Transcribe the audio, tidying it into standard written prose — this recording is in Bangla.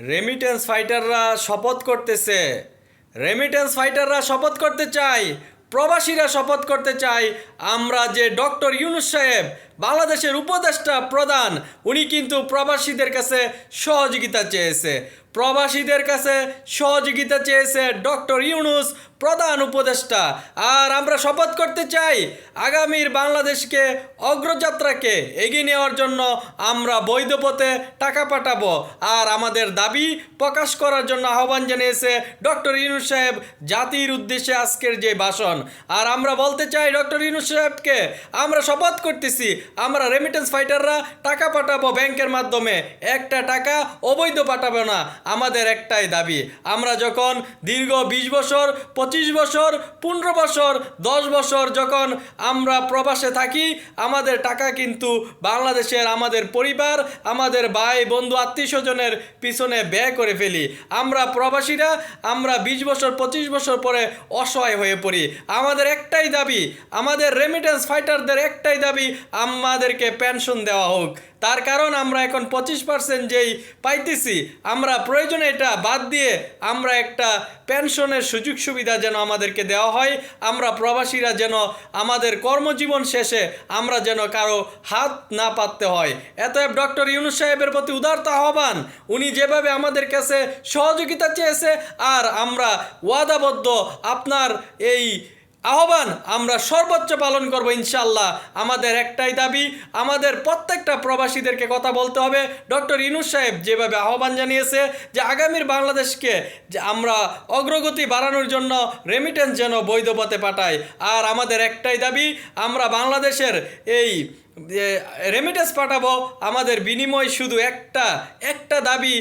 রেমিটেন্স ফাইটাররা শপথ করতেছে। রেমিটেন্স ফাইটাররা শপথ করতে চায়, প্রবাসীরা শপথ করতে চায়। আমরা যে ডক্টর ইউনূস সাহেব বাংলাদেশের উপদেষ্টা প্রধান, উনি কিন্তু প্রবাসীদের কাছে সহযোগিতা চেয়েছে। প্রবাসীদের কাছে সহযোগিতা চেয়েছে ডক্টর ইউনূস প্রধান উপদেষ্টা। আর আমরা শপথ করতে চাই আগামীর বাংলাদেশকে অগ্রযাত্রাকে এগিয়ে নেওয়ার জন্য আমরা বৈধ পথে টাকা পাঠাবো। আর আমাদের দাবি প্রকাশ করার জন্য আহ্বান জানিয়েছে ডক্টর ইউনূস সাহেব জাতির উদ্দেশ্যে আজকের যে ভাষণ। আর আমরা বলতে চাই ডক্টর ইউনূস সাহেবকে, আমরা শপথ করতেছি আমরা রেমিটেন্স ফাইটাররা টাকা পাঠাবো ব্যাংকের মাধ্যমে, একটা টাকা অবৈধ পাঠাবো না। আমাদের একটাই দাবি, আমরা যখন দীর্ঘ 20 বছর, 25 বছর, 15 বছর, 10 বছর যখন আমরা প্রবাসে থাকি, আমাদের টাকা কিন্তু বাংলাদেশের আমাদের পরিবার, আমাদের ভাই বন্ধু আত্মীয় স্বজনের পিছনে ব্যয় করে ফেলি। আমরা প্রবাসীরা আমরা 20 বছর 25 বছর পরে অসহায় হয়ে পড়ি। আমাদের একটাই দাবি, আমাদের রেমিটেন্স ফাইটারদের একটাই দাবি, আমাদেরকে পেনশন দেওয়া হোক। তার কারণ আমরা এখন 25% যেই পাইতেছি, আমরা প্রয়োজনে এটা বাদ দিয়ে আমরা একটা পেনশনের সুযোগ সুবিধা যেন আমাদেরকে দেওয়া হয়। আমরা প্রবাসীরা যেন আমাদের কর্মজীবন শেষে আমরা যেন কারো হাত না পাততে হয়। এতএব ডক্টর ইউনূস সাহেবের প্রতি উদারত আহ্বান, উনি যেভাবে আমাদের কাছে সহযোগিতা চেয়েছে, আর আমরা ওয়াদাবদ্ধ আপনার এই আহ্বান আমরা সর্বোচ্চ পালন করব ইনশাল্লাহ। আমাদের একটাই দাবি, আমাদের প্রত্যেকটা প্রবাসীদেরকে কথা বলতে হবে ডক্টর ইউনূস সাহেব যেভাবে আহ্বান জানিয়েছে যে আগামীর বাংলাদেশকে যে আমরা অগ্রগতি বাড়ানোর জন্য রেমিটেন্স যেন বৈধ পথে পাঠায়। আর আমাদের একটাই দাবি, আমরা বাংলাদেশের এই রেমিটেন্স পাঠাবো, আমাদের বিনিময় শুধু একটা দাবি।